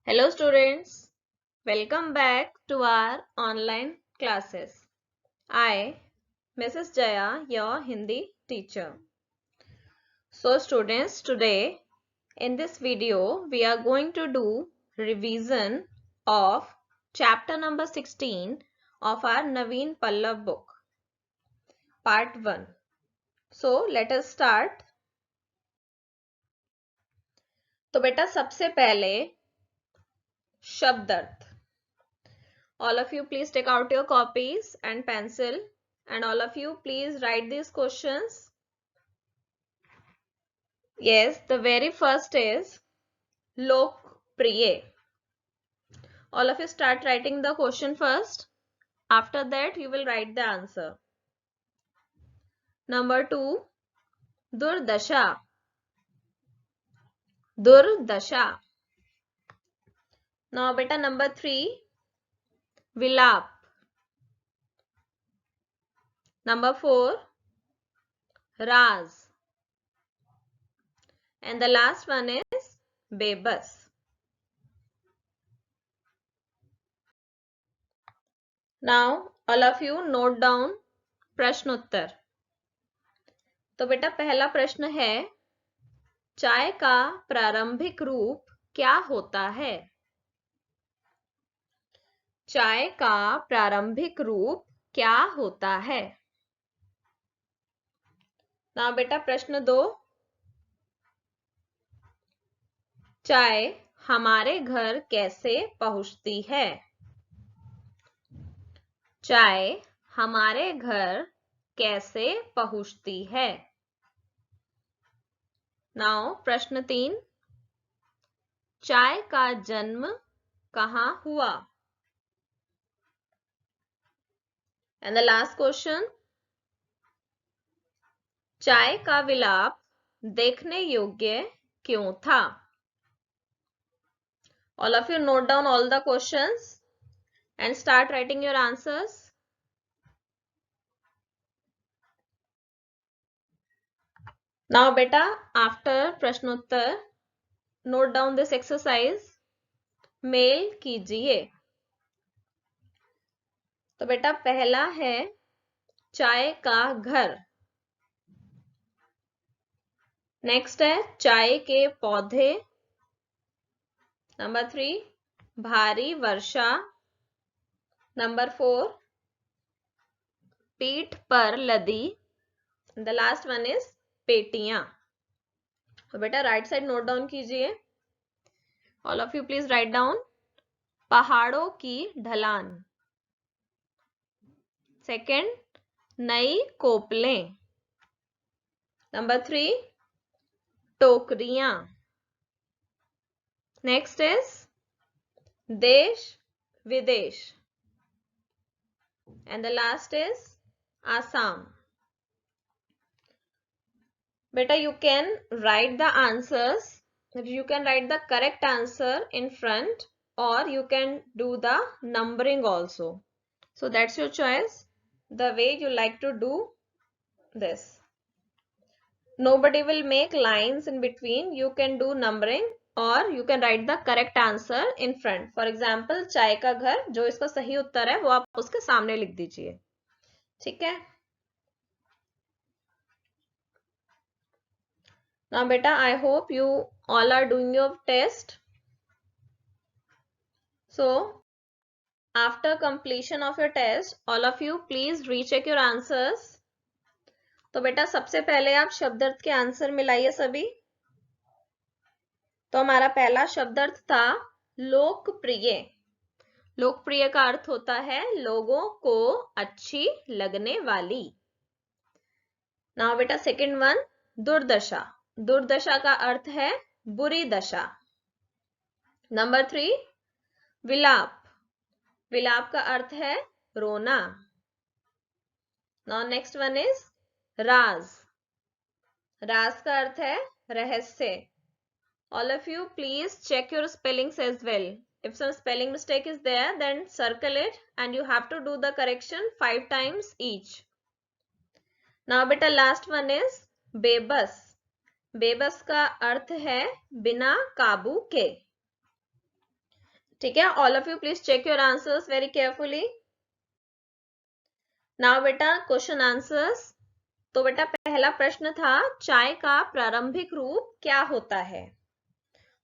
Hello students, welcome back to our online classes. I, Mrs. Jaya, your Hindi teacher. So students, today in this video we are going to do revision of chapter number 16 of our Naveen Pallav book, part 1. So let us start. तो बेटा सबसे पहले शब्द अर्थ. All of you please take out your copies and pencil and all of you please write these questions. Yes, the very first is Lokpriya. All of you start writing the question first. After that you will write the answer. Number 2, Durdasha. Durdasha. Now beta number 3, Vilap. Number 4, Raz. And the last one is Bebas. Now all of you note down प्रश्नोत्तर. तो बेटा पहला प्रश्न है, चाय का प्रारंभिक रूप क्या होता है? चाय का प्रारंभिक रूप क्या होता है? ना बेटा प्रश्न 2, चाय हमारे घर कैसे पहुंचती है? चाय हमारे घर कैसे पहुंचती है? नाउ प्रश्न 3, चाय का जन्म कहाँ हुआ? एंड द लास्ट क्वेश्चन, चाय का विलाप देखने योग्य क्यों था? All of you note down all the questions and start writing your answers. Now beta, after प्रश्नोत्तर, note down this exercise. मेल कीजिए. तो बेटा पहला है चाय का घर. नेक्स्ट है चाय के पौधे. नंबर 3, भारी वर्षा. नंबर 4, पीठ पर लदी. द लास्ट वन इज पेटियां. तो बेटा राइट साइड नोट डाउन कीजिए. All of you please write down पहाड़ों की ढलान. सेकंड, नई कोपलें. नंबर 3, टोकरियां. नेक्स्ट इज देश विदेश. And the last is Assam. Beta, you can write the answers. You can write the correct answer in front or you can do the numbering also. So that's your choice, the way you like to do this. Nobody will make lines in between. You can do numbering or you can write the correct answer in front. For example, चाय का घर, जो इसका सही उत्तर है वो आप उसके सामने लिख दीजिए. ठीक है? Now beta, I hope you all are doing your test. So after completion of your test, all of you please recheck your answers. तो बेटा सबसे पहले आप शब्द अर्थ के आंसर मिलाइए सभी. तो हमारा पहला शब्द अर्थ था लोकप्रिय. लोकप्रिय का अर्थ होता है लोगों को अच्छी लगने वाली. नाउ बेटा सेकंड वन, दुर्दशा. दुर्दशा का अर्थ है बुरी दशा. नंबर 3, विलाप. विलाप का अर्थ है रोना. नाउ नेक्स्ट वन इज राज. राज का अर्थ है रहस्य. All of you please check your spellings as well. If some spelling mistake is there, then circle it and you have to do the correction 5 times each. Now beta last one is बेबस. बेबस का अर्थ है बिना काबू के. ठीक है, all of you please check your answers very carefully. Now बेटा क्वेश्चन आंसर्स. तो बेटा पहला प्रश्न था चाय का प्रारंभिक रूप क्या होता है.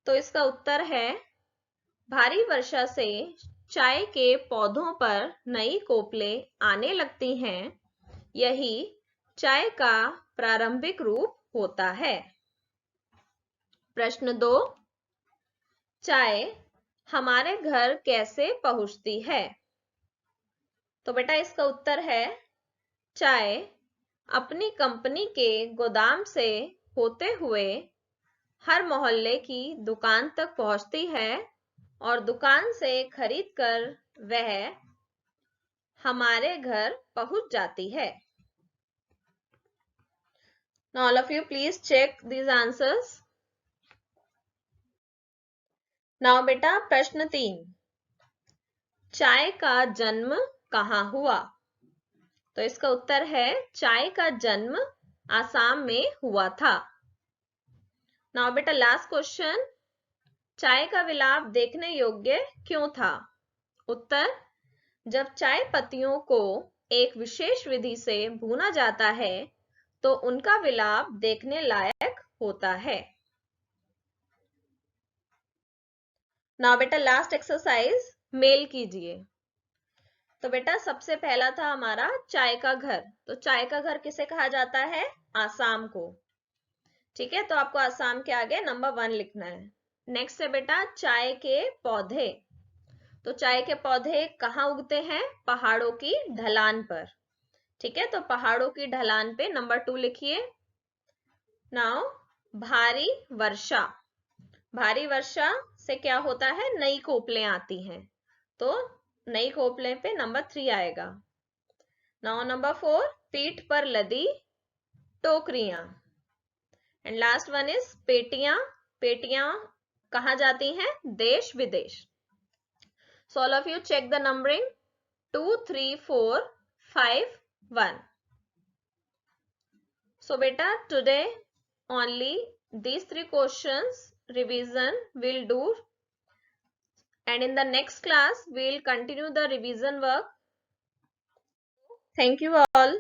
तो इसका उत्तर है भारी वर्षा से चाय के पौधों पर नई कोपलें आने लगती हैं, यही चाय का प्रारंभिक रूप होता है. प्रश्न 2, चाय हमारे घर कैसे पहुंचती है. तो बेटा इसका उत्तर है चाय अपनी कंपनी के गोदाम से होते हुए हर मोहल्ले की दुकान तक पहुंचती है और दुकान से खरीद कर वह हमारे घर पहुंच जाती है. Now all of you please check these answers. Now बेटा प्रश्न 3, चाय का जन्म कहाँ हुआ. तो इसका उत्तर है चाय का जन्म आसाम में हुआ था. नाउ बेटा लास्ट क्वेश्चन, चाय का विलाप देखने योग्य क्यों था. उत्तर, जब चाय पत्तियों को एक विशेष विधि से भूना जाता है तो उनका विलाप देखने लायक होता है. नाउ बेटा लास्ट एक्सरसाइज मेल कीजिए. तो बेटा सबसे पहला था हमारा चाय का घर. तो चाय का घर किसे कहा जाता है, आसाम को. ठीक है, तो आपको आसाम के आगे नंबर 1 लिखना है. नेक्स्ट है बेटा चाय के पौधे. तो चाय के पौधे कहाँ उगते हैं, पहाड़ों की ढलान पर. ठीक है, तो पहाड़ों की ढलान पे नंबर 2 लिखिए. नाउ भारी वर्षा. भारी वर्षा से क्या होता है, नई कोपलें आती हैं, तो नई कोपलें पे नंबर 3 आएगा. नाउ नंबर 4, पीठ पर लदी टोकरियां. एंड लास्ट वन इज पेटियां. पेटियां कहाँ जाती हैं, देश विदेश. So all of you check the numbering 2, 3, 4, 5, 1. So beta today only these 3 questions revision will do, and in the next class we will continue the revision work. Thank you all.